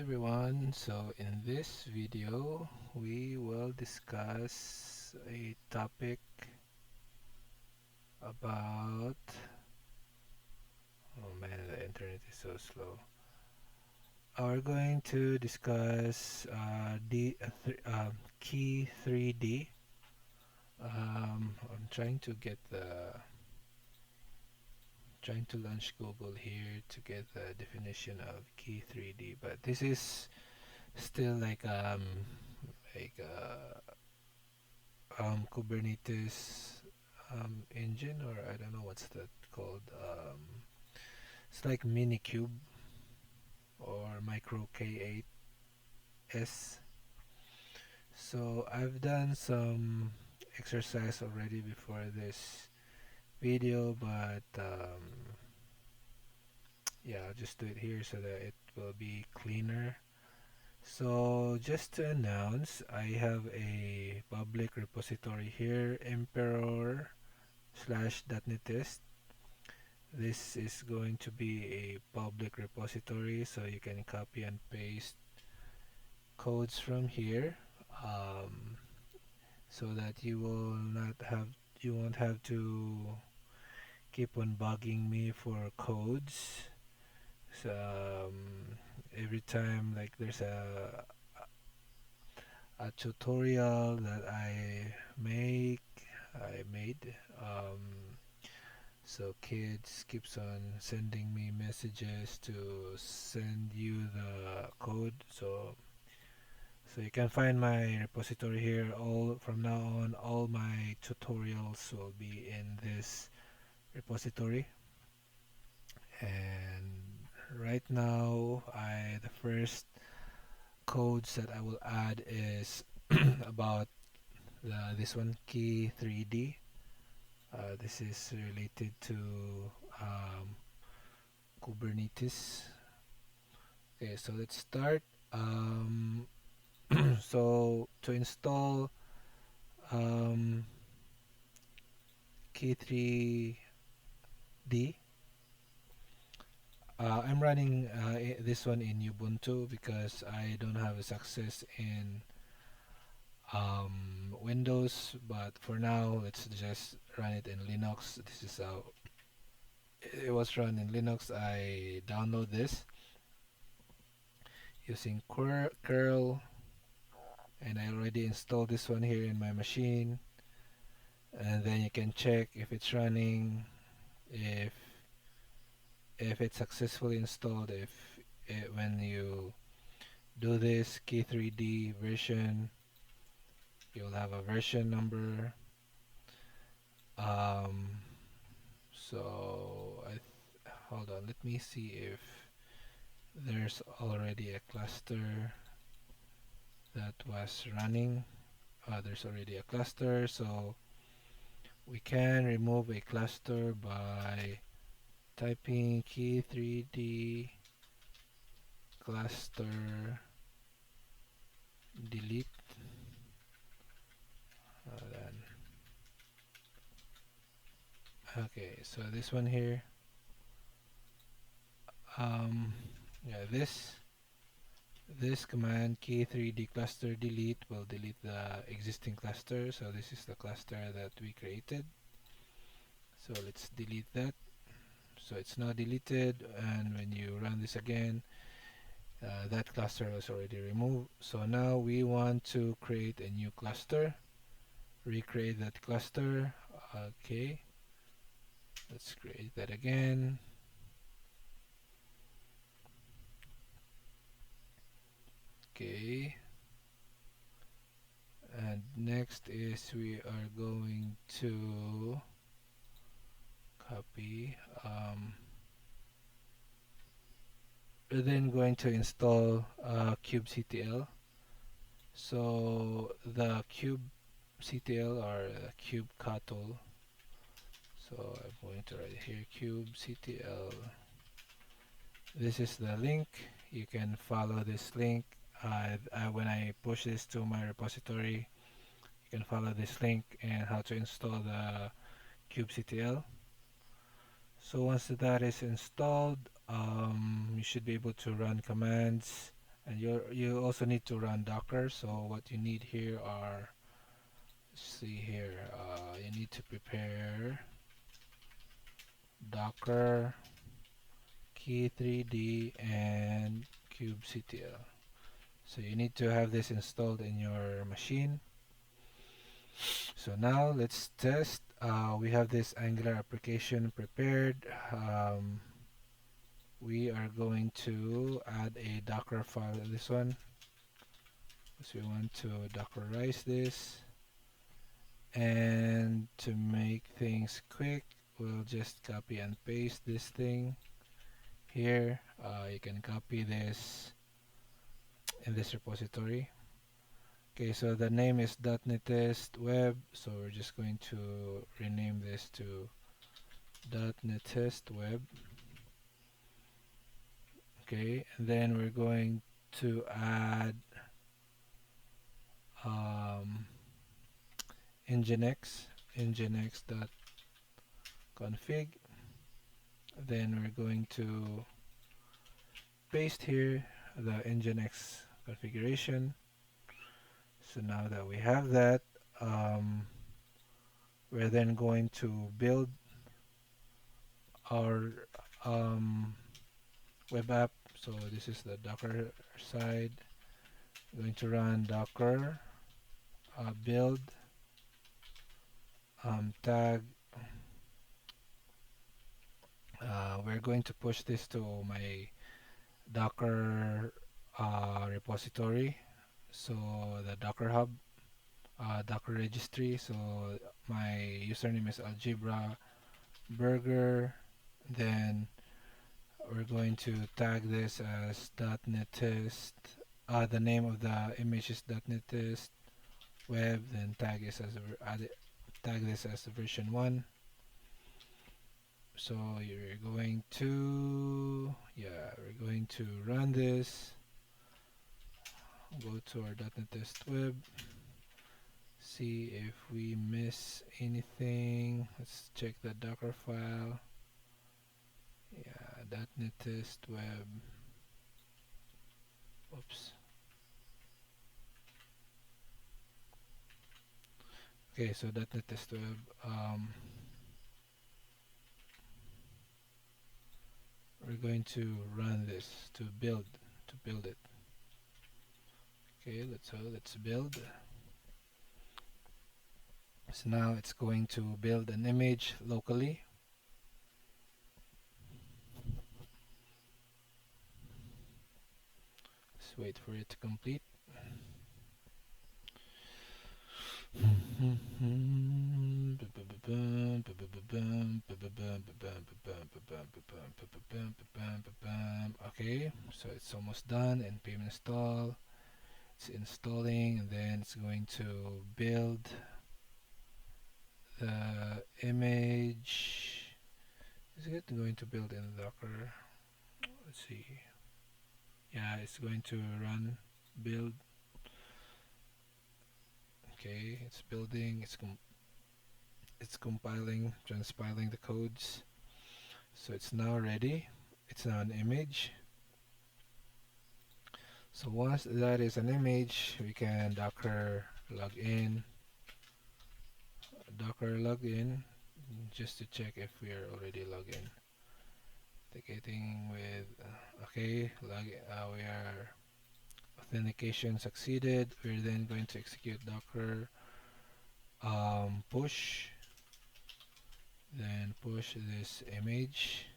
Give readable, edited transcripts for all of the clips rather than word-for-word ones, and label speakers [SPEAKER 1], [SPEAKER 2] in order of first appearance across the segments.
[SPEAKER 1] everyone, so in this video we will discuss a topic about oh man, the internet is so slow. We're going to discuss K3D. I'm trying to launch Google here to get the definition of K3D, but this is still like Kubernetes engine, or I don't know what's that called. It's like Minikube or Micro K8s. So I've done some exercise already before this video, but yeah, I'll just do it here so that it will be cleaner. So just to announce, I have a public repository here, emperor slash .NETist. This is going to be a public repository, so you can copy and paste codes from here, um, so that you won't have to keep on bugging me for codes. So, every time like there's a tutorial that I made. So kids keeps on sending me messages to send you the code. So you can find my repository here. All from now on, all my tutorials will be in this repository. And right now, the first codes that I will add is about this one, K3D. This is related to um, Kubernetes. Okay, so let's start. Um, so to install um, K3D, I'm running this one in Ubuntu because I don't have a success in Windows. But for now, let's just run it in Linux. This is how it was run in Linux. I download this using curl, and I already installed this one here in my machine. And then you can check if it's running, if it's successfully installed, when you do this K3D version, you'll have a version number. um, so hold on, let me see if there's already a cluster that was running. There's already a cluster, so we can remove a cluster by typing K3D cluster delete. Then okay, so this one here, yeah, this command K3D cluster delete will delete the existing cluster. So this is the cluster that we created. So let's delete that. So it's now deleted, and when you run this again, that cluster was already removed. So now we want to create a new cluster, recreate that cluster. Okay, let's create that again. Okay, and next is we are going to copy, we're then going to install kubectl. So the kubectl or kubectl, so I'm going to write here kubectl. This is the link. You can follow this link. When I push this to my repository, you can follow this link and how to install the kubectl. So once that is installed, you should be able to run commands And you also need to run Docker. So what you need here are, see here, you need to prepare Docker, K3D, and kubectl. So you need to have this installed in your machine. So now let's test. We have this Angular application prepared. We are going to add a Docker file in this one because we want to Dockerize this. And to make things quick, we'll just copy and paste this thing here. You can copy this in this repository. Okay, so the name is .NET Test Web, so we're just going to rename this to .NET Test Web. Okay, and then we're going to add nginx.config. Then we're going to paste here the nginx configuration. So now that we have that, we're then going to build our web app. So this is the Docker side. We're going to run Docker build tag. We're going to push this to my Docker repository. So the Docker hub, Docker registry. So my username is algebra burger. Then we're going to tag this as .NET Test. The name of the image is .NET Test Web. Then tag this as version 1. So we're going to run this. Go to our .NET Test Web. See if we miss anything. Let's check the Docker file. Yeah, .NET Test Web. Oops. Okay, so .NET Test Web. We're going to run this to build it. Okay, let's build. So now it's going to build an image locally. Let's wait for it to complete. Okay, so it's almost done. npm install. It's installing, and then it's going to build the image. Is it going to build in Docker? Let's see. Yeah, it's going to run build. Okay, it's building. It's compiling, transpiling the codes. So it's now ready. It's now an image. So once that is an image, we can Docker login. Docker login just to check if we are already logged in. Authenticating with okay, we are authentication succeeded. We're then going to execute Docker push, then push this image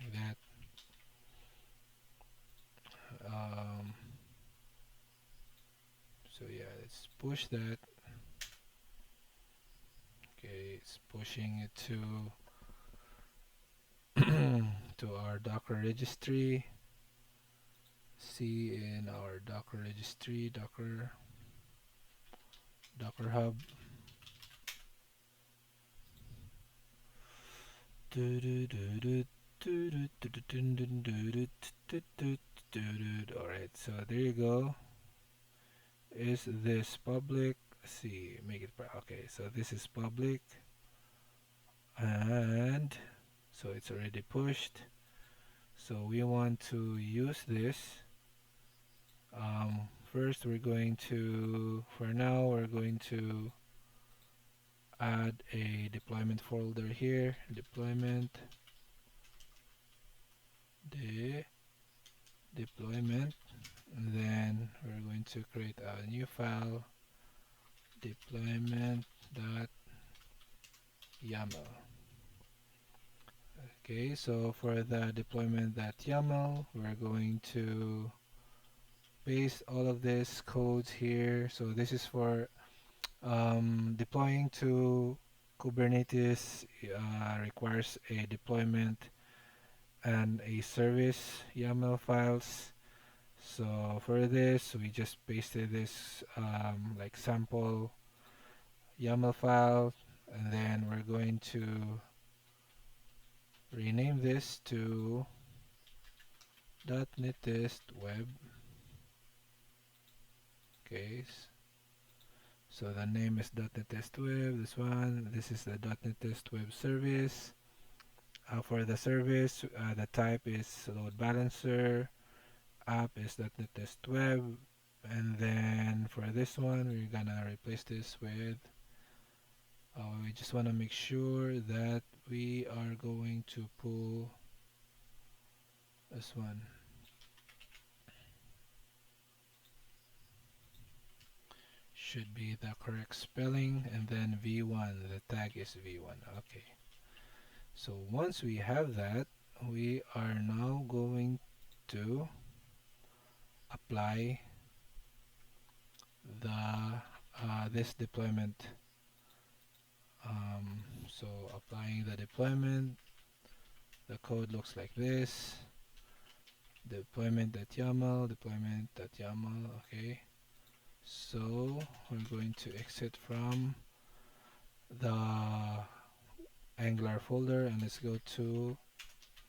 [SPEAKER 1] like that. So yeah, let's push that. Okay, it's pushing it to to our Docker registry. See in our Docker registry, Docker hub. Alright, so there you go. Is this public? Let's see, make it okay, so this is public, and so it's already pushed. So we want to use this. First, we're going to, for now, we're going to add a deployment folder here. Deployment, deployment. And then we're going to create a new file, deployment.yaml. Okay, so for the deployment.yaml, we're going to paste all of this codes here. So this is for deploying to Kubernetes. Requires a deployment and a service YAML files. So for this, we just pasted this like sample YAML file, and then we're going to rename this to .NET Test Web. Okay, so the name is .NET Test Web. This one, this is the .NET Test Web service. For the service, the type is load balancer. App is .NET Test Web. And then for this one, we're gonna replace this with we just want to make sure that we are going to pull this one. Should be the correct spelling, and then v1, the tag is v1. Okay, so once we have that, we are now going to apply the this deployment. So applying the deployment, the code looks like this. Deployment.yaml, deployment.yaml. Okay, so we're going to exit from the Angular folder and let's go to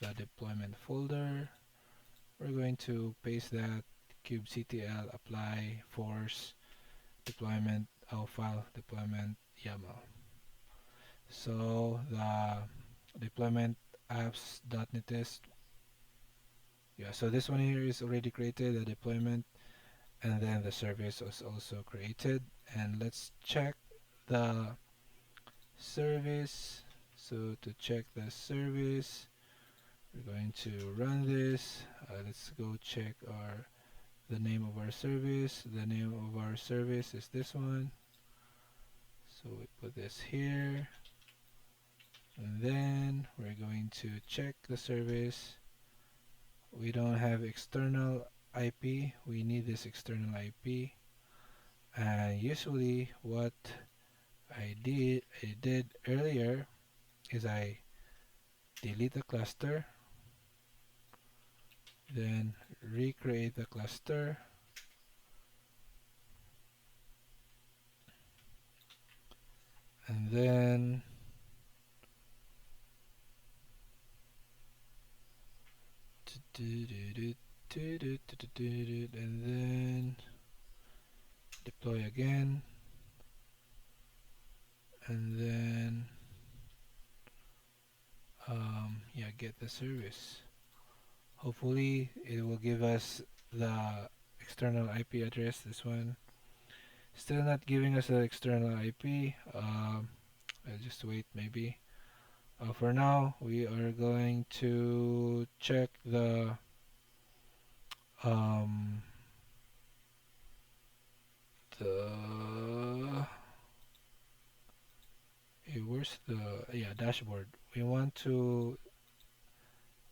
[SPEAKER 1] the deployment folder. We're going to paste that kubectl apply force deployment file deployment YAML. So the deployment apps.NET test. Yeah, so this one here is already created, the deployment, and then the service was also created. And let's check the service. So to check the service, we're going to run this. Let's go check the name of our service. The name of our service is this one. So we put this here. And then we're going to check the service. We don't have external IP. We need this external IP. And usually what I did earlier is I delete the cluster, then recreate the cluster, and then deploy again, and then yeah, get the service. Hopefully it will give us the external IP address. This one still not giving us the external IP. I'll just wait maybe. For now, we are going to check the um, where's the dashboard. We want to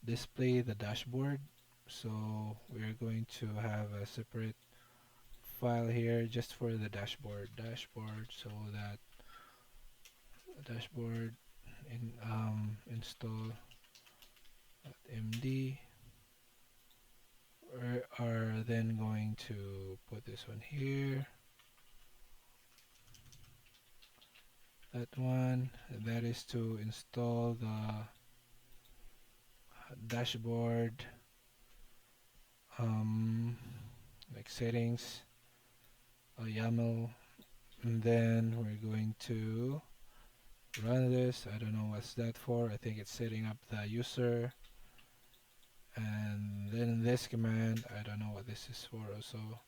[SPEAKER 1] display the dashboard, so we're going to have a separate file here just for the dashboard, so that dashboard in install md. We are then going to put this one here, that one, that is to install the dashboard like settings, YAML, and then we're going to run this. I don't know what's that for. I think it's setting up the user, And then this command, I don't know what this is for also,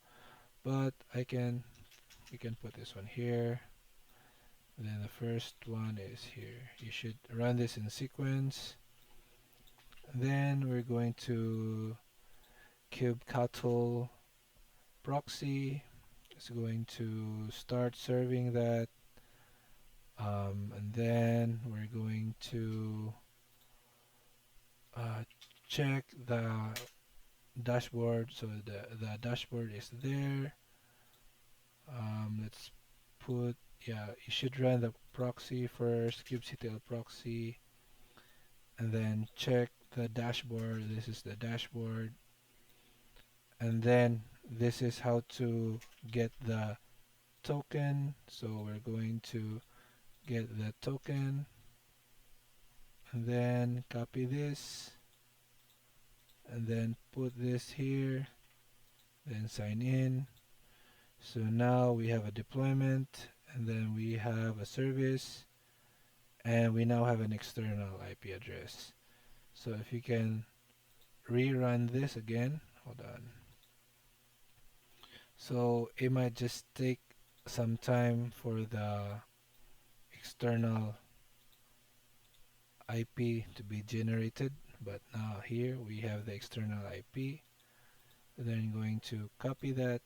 [SPEAKER 1] but we can put this one here. Then the first one is here. You should run this in sequence. Then we're going to kubectl proxy. It's going to start serving that, and then we're going to check the dashboard. So the dashboard is there. Let's put, yeah, you should run the proxy first, kubectl proxy, and then check the dashboard. This is the dashboard, and then this is how to get the token. So we're going to get the token, and then copy this, and then put this here, then sign in. So now we have a deployment, and then we have a service, and we now have an external IP address. So if you can rerun this again, hold on. So it might just take some time for the external IP to be generated, but now here we have the external IP. Then going to copy that.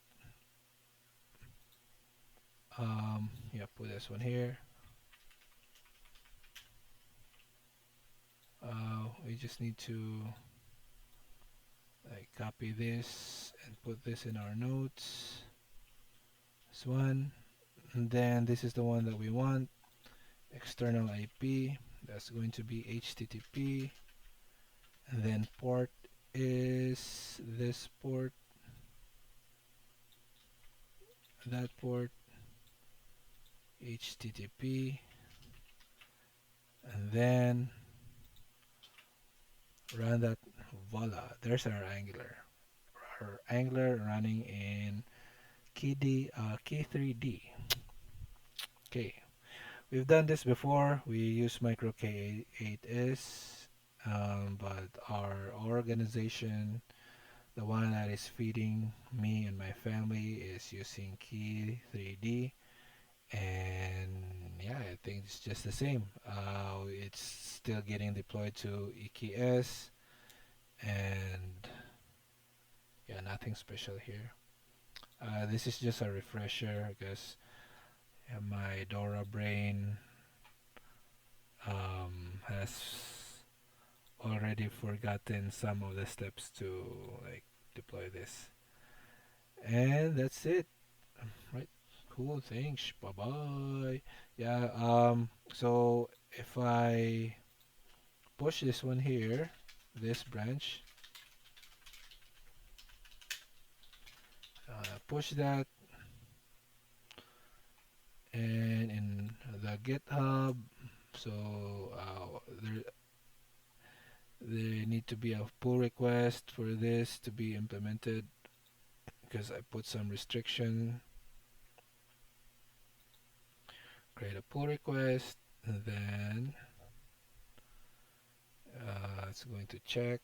[SPEAKER 1] Yeah, put this one here. We just need to like copy this and put this in our notes. This one, and then this is the one that we want. External IP. That's going to be HTTP, and then port is this port, that port, HTTP, and then run that. Voila, there's our Angular running in K3D. Okay, we've done this before. We use micro K8s, but our organization, the one that is feeding me and my family, is using K3D. And yeah, I think it's just the same. It's still getting deployed to EKS, and yeah, nothing special here. This is just a refresher because my Dora brain has already forgotten some of the steps to like deploy this. And that's it. Right. Cool. Thanks. Bye bye. Yeah. So if I push this one here, this branch, push that, and in the GitHub, so there need to be a pull request for this to be implemented because I put some restriction. Create a pull request, and then it's going to check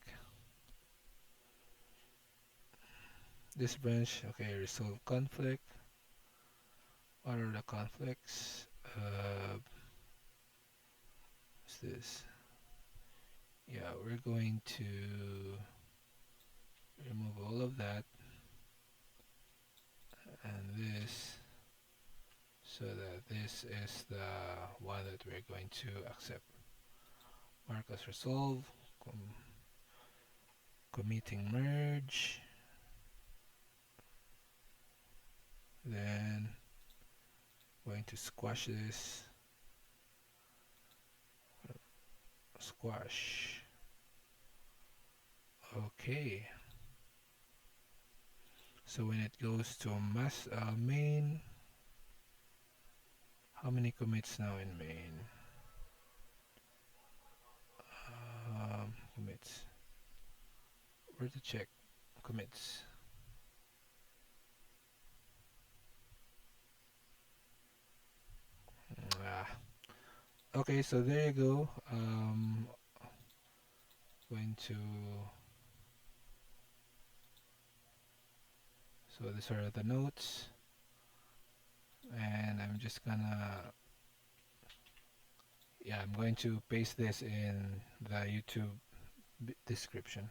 [SPEAKER 1] this branch. Okay, resolve conflict. What are the conflicts? What's this? Yeah, we're going to remove all of that and this, so that this is the one that we're going to accept. Mark as resolve, committing merge, then going to squash this, squash. Okay, so when it goes to main, how many commits now in main? Commits. Where to check commits? Okay, so there you go. Going to So these are the notes, and I'm just gonna, yeah, I'm going to paste this in the YouTube description.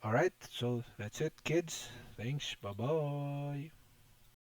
[SPEAKER 1] Alright, so that's it, kids. Thanks, bye bye.